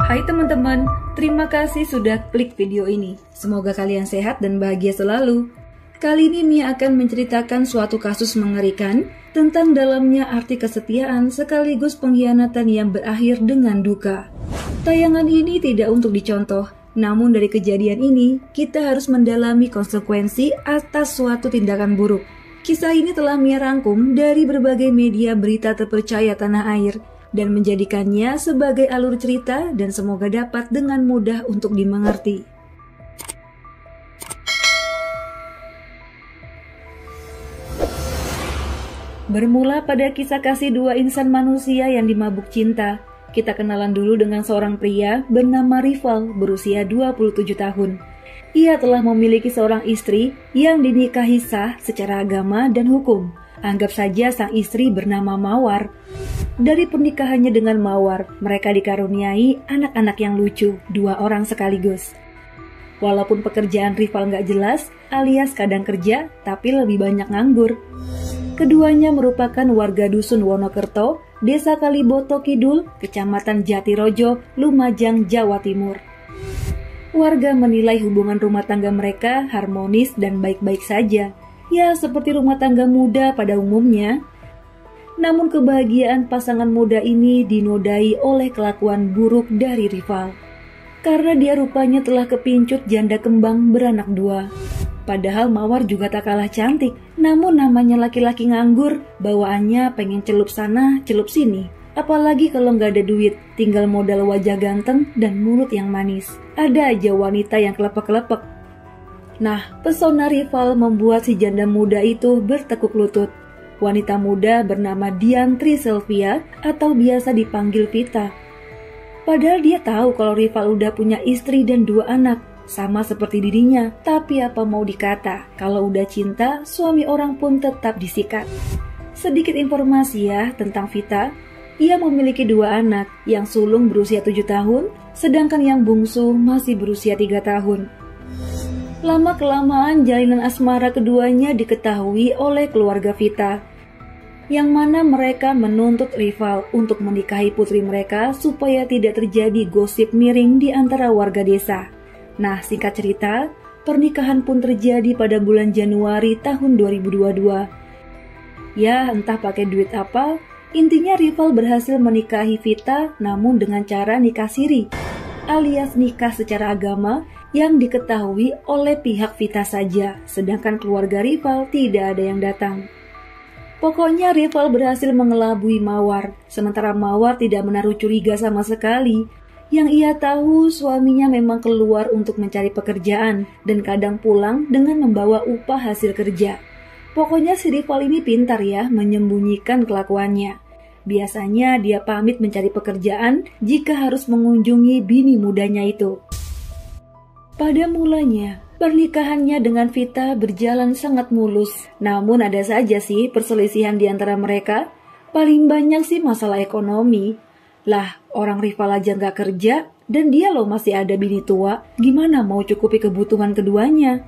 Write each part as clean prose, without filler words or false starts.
Hai teman-teman, terima kasih sudah klik video ini. Semoga kalian sehat dan bahagia selalu. Kali ini Mia akan menceritakan suatu kasus mengerikan tentang dalamnya arti kesetiaan sekaligus pengkhianatan yang berakhir dengan duka. Tayangan ini tidak untuk dicontoh, namun dari kejadian ini kita harus mendalami konsekuensi atas suatu tindakan buruk. Kisah ini telah Mia rangkum dari berbagai media berita terpercaya tanah air dan menjadikannya sebagai alur cerita dan semoga dapat dengan mudah untuk dimengerti. Bermula pada kisah kasih dua insan manusia yang dimabuk cinta. Kita kenalan dulu dengan seorang pria bernama Rival berusia 27 tahun. Ia telah memiliki seorang istri yang dinikahi sah secara agama dan hukum. Anggap saja sang istri bernama Mawar. Dari pernikahannya dengan Mawar, mereka dikaruniai anak-anak yang lucu, 2 orang sekaligus. Walaupun pekerjaan Rival nggak jelas, alias kadang kerja, tapi lebih banyak nganggur. Keduanya merupakan warga dusun Wonokerto, Desa Kaliboto Kidul, Kecamatan Jatirojo, Lumajang, Jawa Timur. Warga menilai hubungan rumah tangga mereka harmonis dan baik-baik saja. Ya, seperti rumah tangga muda pada umumnya. Namun kebahagiaan pasangan muda ini dinodai oleh kelakuan buruk dari Rival. Karena dia rupanya telah kepincut janda kembang beranak 2. Padahal Mawar juga tak kalah cantik. Namun namanya laki-laki nganggur, bawaannya pengen celup sana, celup sini. Apalagi kalau nggak ada duit, tinggal modal wajah ganteng dan mulut yang manis. Ada aja wanita yang kelepek-kelepek. Nah, pesona Rival membuat si janda muda itu bertekuk lutut. Wanita muda bernama Diantri Sylvia atau biasa dipanggil Vita. Padahal dia tahu kalau Rival udah punya istri dan 2 anak, sama seperti dirinya. Tapi apa mau dikata, kalau udah cinta, suami orang pun tetap disikat. Sedikit informasi ya tentang Vita. Ia memiliki 2 anak, yang sulung berusia 7 tahun, sedangkan yang bungsu masih berusia 3 tahun. Lama-kelamaan jalinan asmara keduanya diketahui oleh keluarga Vita, yang mana mereka menuntut Rival untuk menikahi putri mereka supaya tidak terjadi gosip miring di antara warga desa. Nah, singkat cerita, pernikahan pun terjadi pada bulan Januari tahun 2022. Ya, entah pakai duit apa, intinya Rival berhasil menikahi Vita namun dengan cara nikah siri, alias nikah secara agama yang diketahui oleh pihak Vita saja, sedangkan keluarga Rival tidak ada yang datang. Pokoknya Rival berhasil mengelabui Mawar, sementara Mawar tidak menaruh curiga sama sekali. Yang ia tahu suaminya memang keluar untuk mencari pekerjaan dan kadang pulang dengan membawa upah hasil kerja. Pokoknya si Rival ini pintar ya menyembunyikan kelakuannya. Biasanya dia pamit mencari pekerjaan jika harus mengunjungi bini mudanya itu. Pada mulanya, pernikahannya dengan Vita berjalan sangat mulus. Namun ada saja sih perselisihan di antara mereka. Paling banyak sih masalah ekonomi. Lah, orang Rival aja nggak kerja, dan dia loh masih ada bini tua. Gimana mau cukupi kebutuhan keduanya?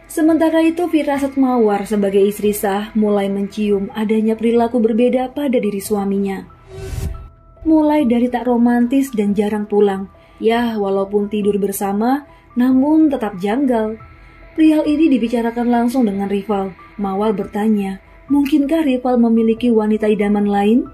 Sementara itu firasat Mawar sebagai istri sah mulai mencium adanya perilaku berbeda pada diri suaminya. Mulai dari tak romantis dan jarang pulang. Ya, walaupun tidur bersama, namun tetap janggal. Perihal ini dibicarakan langsung dengan Rival. Mawar bertanya, mungkinkah Rival memiliki wanita idaman lain?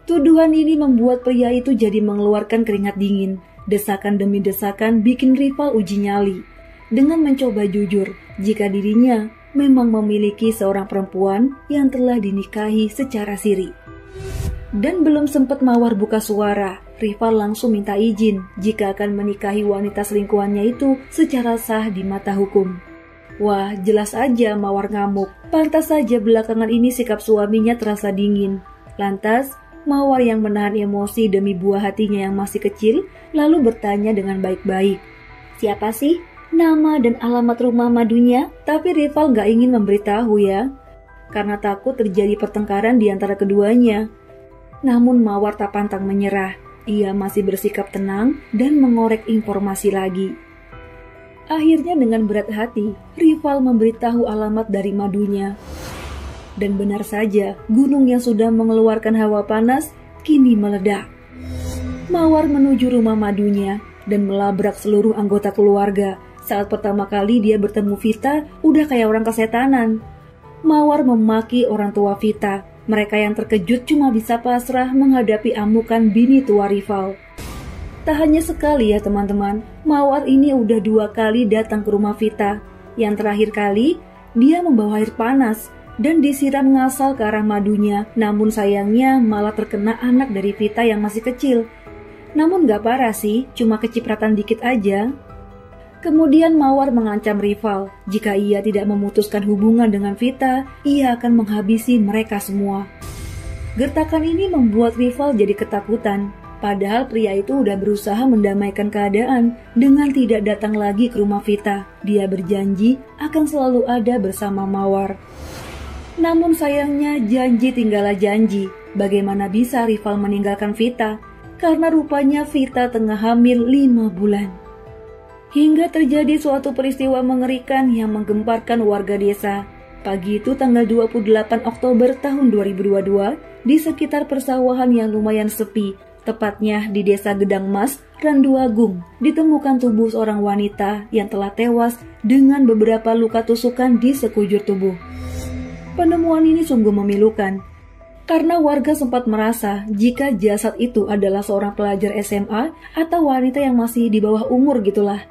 Tuduhan ini membuat pria itu jadi mengeluarkan keringat dingin. Desakan demi desakan bikin Rival uji nyali. Dengan mencoba jujur, jika dirinya memang memiliki seorang perempuan yang telah dinikahi secara siri. Dan belum sempat Mawar buka suara, Rival langsung minta izin jika akan menikahi wanita selingkuhannya itu secara sah di mata hukum. Wah, jelas aja Mawar ngamuk. Pantas saja belakangan ini sikap suaminya terasa dingin. Lantas, Mawar yang menahan emosi demi buah hatinya yang masih kecil, lalu bertanya dengan baik-baik. Siapa sih nama dan alamat rumah madunya? Tapi Rival gak ingin memberitahu ya, karena takut terjadi pertengkaran di antara keduanya. Namun Mawar tak pantang menyerah. Ia masih bersikap tenang dan mengorek informasi lagi. Akhirnya dengan berat hati, Rival memberitahu alamat dari madunya. Dan benar saja, gunung yang sudah mengeluarkan hawa panas kini meledak. Mawar menuju rumah madunya dan melabrak seluruh anggota keluarga. Saat pertama kali dia bertemu Vita, udah kayak orang kesetanan. Mawar memaki orang tua Vita. Mereka yang terkejut cuma bisa pasrah menghadapi amukan bini tua rival. Tak hanya sekali ya teman-teman, Mawar ini udah 2 kali datang ke rumah Vita. Yang terakhir kali, dia membawa air panas dan disiram ngasal ke arah madunya. Namun sayangnya malah terkena anak dari Vita yang masih kecil. Namun gak parah sih, cuma kecipratan dikit aja. Kemudian Mawar mengancam rival, jika ia tidak memutuskan hubungan dengan Vita, ia akan menghabisi mereka semua. Gertakan ini membuat rival jadi ketakutan. Padahal pria itu udah berusaha mendamaikan keadaan dengan tidak datang lagi ke rumah Vita. Dia berjanji akan selalu ada bersama Mawar. Namun sayangnya janji tinggallah janji. Bagaimana bisa rival meninggalkan Vita? Karena rupanya Vita tengah hamil 5 bulan. Hingga terjadi suatu peristiwa mengerikan yang menggemparkan warga desa. Pagi itu tanggal 28 Oktober tahun 2022 di sekitar persawahan yang lumayan sepi, tepatnya di desa Gedang Mas, Randuagung, ditemukan tubuh seorang wanita yang telah tewas dengan beberapa luka tusukan di sekujur tubuh. Penemuan ini sungguh memilukan, karena warga sempat merasa jika jasad itu adalah seorang pelajar SMA atau wanita yang masih di bawah umur gitulah.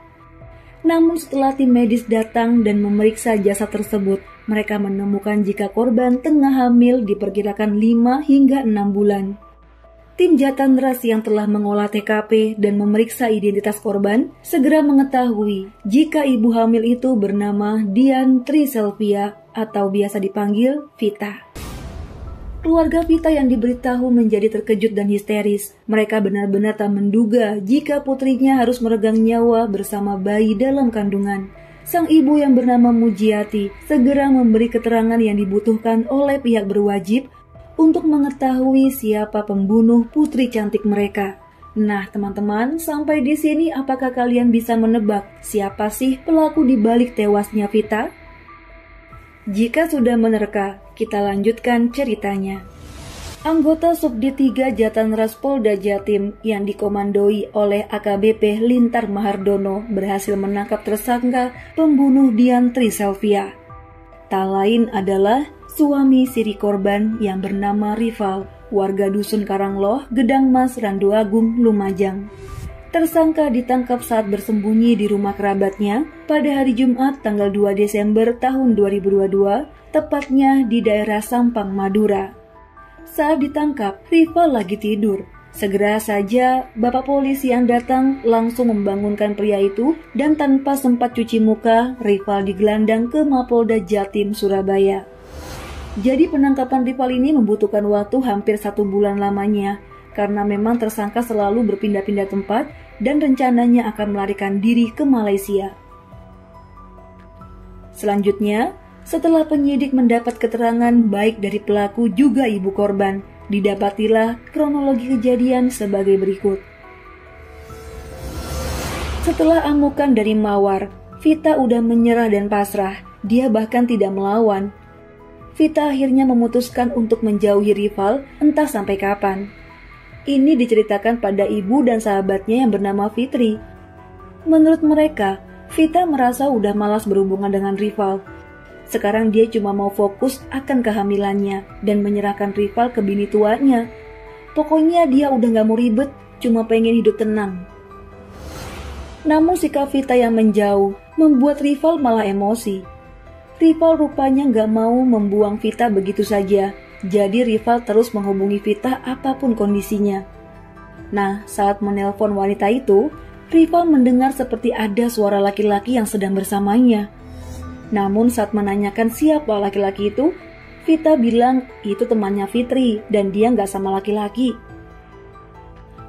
Namun setelah tim medis datang dan memeriksa jasad tersebut, mereka menemukan jika korban tengah hamil diperkirakan 5 hingga 6 bulan. Tim Jatandras yang telah mengolah TKP dan memeriksa identitas korban segera mengetahui jika ibu hamil itu bernama Dian Triselvia atau biasa dipanggil Vita. Keluarga Vita yang diberitahu menjadi terkejut dan histeris. Mereka benar-benar tak menduga jika putrinya harus meregang nyawa bersama bayi dalam kandungan. Sang ibu yang bernama Mujiati segera memberi keterangan yang dibutuhkan oleh pihak berwajib untuk mengetahui siapa pembunuh putri cantik mereka. Nah teman-teman, sampai di sini apakah kalian bisa menebak siapa sih pelaku di balik tewasnya Vita? Jika sudah menerka, kita lanjutkan ceritanya. Anggota Subdit 3 Jatandras Polda Jatim yang dikomandoi oleh AKBP Lintar Mahardono berhasil menangkap tersangka pembunuh Dian Triselvia. Tak lain adalah suami siri korban yang bernama Rival, warga Dusun Karangloh, Gedang Mas, Randuagung, Lumajang. Tersangka ditangkap saat bersembunyi di rumah kerabatnya pada hari Jumat tanggal 2 Desember tahun 2022, tepatnya di daerah Sampang, Madura. Saat ditangkap, Rival lagi tidur. Segera saja bapak polisi yang datang langsung membangunkan pria itu dan tanpa sempat cuci muka, Rival digelandang ke Mapolda Jatim, Surabaya. Jadi penangkapan Rival ini membutuhkan waktu hampir 1 bulan lamanya, karena memang tersangka selalu berpindah-pindah tempat dan rencananya akan melarikan diri ke Malaysia. Selanjutnya, setelah penyidik mendapat keterangan baik dari pelaku juga ibu korban, didapatilah kronologi kejadian sebagai berikut. Setelah amukan dari Mawar, Vita udah menyerah dan pasrah. Dia bahkan tidak melawan. Vita akhirnya memutuskan untuk menjauhi Rival entah sampai kapan. Ini diceritakan pada ibu dan sahabatnya yang bernama Fitri. Menurut mereka, Vita merasa udah malas berhubungan dengan Rival. Sekarang dia cuma mau fokus akan kehamilannya dan menyerahkan Rival ke bini tuanya. Pokoknya dia udah gak mau ribet, cuma pengen hidup tenang. Namun sikap Vita yang menjauh membuat Rival malah emosi. Rival rupanya gak mau membuang Vita begitu saja. Jadi Rival terus menghubungi Vita apapun kondisinya. Nah, saat menelpon wanita itu, Rival mendengar seperti ada suara laki-laki yang sedang bersamanya. Namun saat menanyakan siapa laki-laki itu, Vita bilang itu temannya Fitri dan dia nggak sama laki-laki.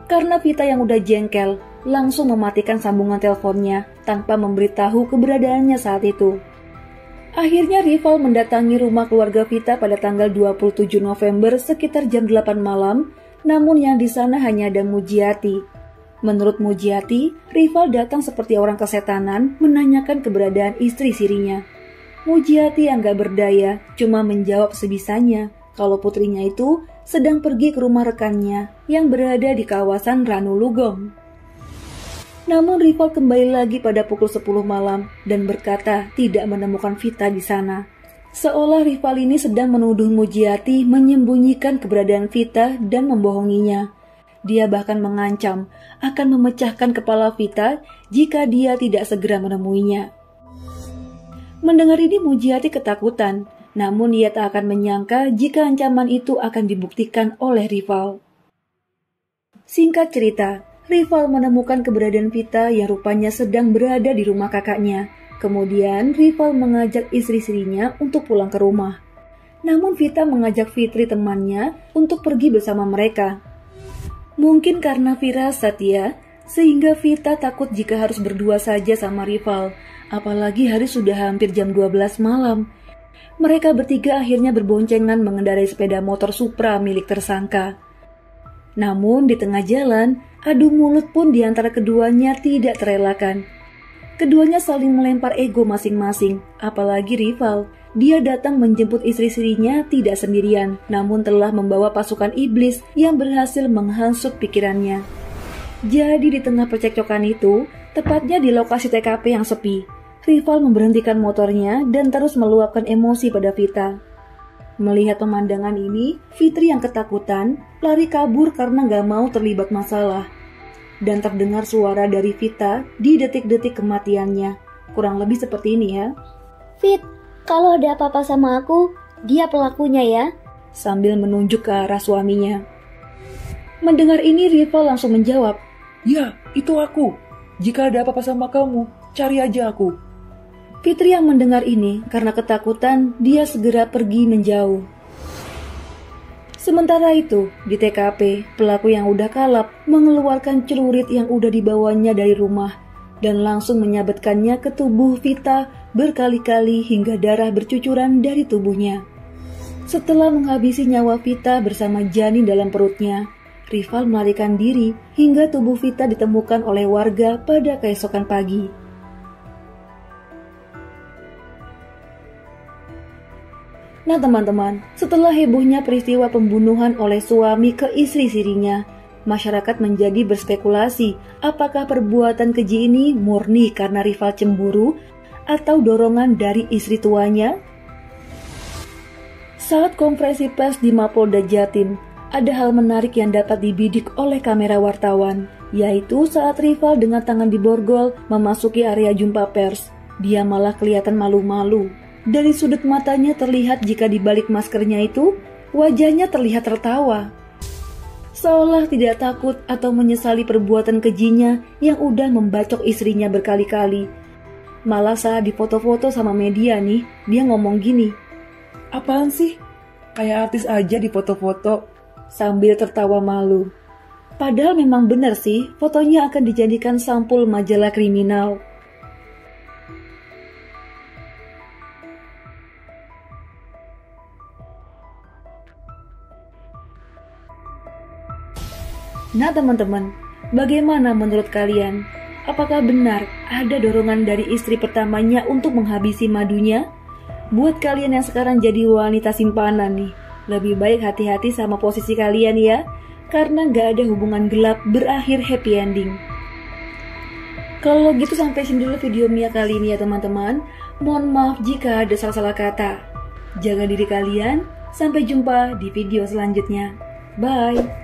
Karena Vita yang udah jengkel, langsung mematikan sambungan teleponnya tanpa memberitahu keberadaannya saat itu. Akhirnya Rival mendatangi rumah keluarga Vita pada tanggal 27 November sekitar jam 8 malam, namun yang di sana hanya ada Mujiati. Menurut Mujiati, Rival datang seperti orang kesetanan menanyakan keberadaan istri sirinya. Mujiati yang gak berdaya, cuma menjawab sebisanya. kalau putrinya itu sedang pergi ke rumah rekannya yang berada di kawasan Ranulugong. Namun rival kembali lagi pada pukul 10 malam dan berkata tidak menemukan Vita di sana. Seolah rival ini sedang menuduh Mujiati menyembunyikan keberadaan Vita dan membohonginya. Dia bahkan mengancam akan memecahkan kepala Vita jika dia tidak segera menemuinya. Mendengar ini Mujiati ketakutan, namun ia tak akan menyangka jika ancaman itu akan dibuktikan oleh rival. Singkat cerita, rival menemukan keberadaan Vita yang rupanya sedang berada di rumah kakaknya. Kemudian rival mengajak istri-istrinya untuk pulang ke rumah. Namun Vita mengajak Fitri temannya untuk pergi bersama mereka. Mungkin karena firasat ya, sehingga Vita takut jika harus berdua saja sama rival. Apalagi hari sudah hampir jam 12 malam. Mereka bertiga akhirnya berboncengan mengendarai sepeda motor Supra milik tersangka. Namun di tengah jalan, adu mulut pun di antara keduanya tidak terelakkan. Keduanya saling melempar ego masing-masing, apalagi rival. Dia datang menjemput istri-istrinya tidak sendirian, namun telah membawa pasukan iblis yang berhasil menghasut pikirannya. Jadi di tengah percekcokan itu, tepatnya di lokasi TKP yang sepi, rival memberhentikan motornya dan terus meluapkan emosi pada Vita. Melihat pemandangan ini, Fitri yang ketakutan lari kabur karena gak mau terlibat masalah. Dan terdengar suara dari Vita di detik-detik kematiannya. Kurang lebih seperti ini ya. Fit, kalau ada apa-apa sama aku, dia pelakunya ya. Sambil menunjuk ke arah suaminya. Mendengar ini rival langsung menjawab. Ya, itu aku. Jika ada apa-apa sama kamu, cari aja aku. Fitri yang mendengar ini karena ketakutan, dia segera pergi menjauh. Sementara itu, di TKP, pelaku yang udah kalap mengeluarkan celurit yang udah dibawanya dari rumah dan langsung menyabetkannya ke tubuh Vita berkali-kali hingga darah bercucuran dari tubuhnya. Setelah menghabisi nyawa Vita bersama janin dalam perutnya, rival melarikan diri hingga tubuh Vita ditemukan oleh warga pada keesokan pagi. Nah teman-teman, setelah hebohnya peristiwa pembunuhan oleh suami ke istri-istrinya, masyarakat menjadi berspekulasi apakah perbuatan keji ini murni karena rival cemburu atau dorongan dari istri tuanya. Saat konferensi pers di Mapolda Jatim, ada hal menarik yang dapat dibidik oleh kamera wartawan, yaitu saat rival dengan tangan diborgol memasuki area jumpa pers. Dia malah kelihatan malu-malu. Dari sudut matanya terlihat jika di balik maskernya itu, wajahnya terlihat tertawa. Seolah tidak takut atau menyesali perbuatan kejinya yang udah membacok istrinya berkali-kali. Malah saat difoto-foto sama media nih, dia ngomong gini. Apaan sih? Kayak artis aja di foto-foto. Sambil tertawa malu. Padahal memang benar sih, fotonya akan dijadikan sampul majalah kriminal. Nah teman-teman, bagaimana menurut kalian? Apakah benar ada dorongan dari istri pertamanya untuk menghabisi madunya? Buat kalian yang sekarang jadi wanita simpanan nih, lebih baik hati-hati sama posisi kalian ya, karena gak ada hubungan gelap berakhir happy ending. Kalau gitu sampai sini dulu video Mia kali ini ya teman-teman. Mohon maaf jika ada salah-salah kata. Jaga diri kalian, sampai jumpa di video selanjutnya. Bye!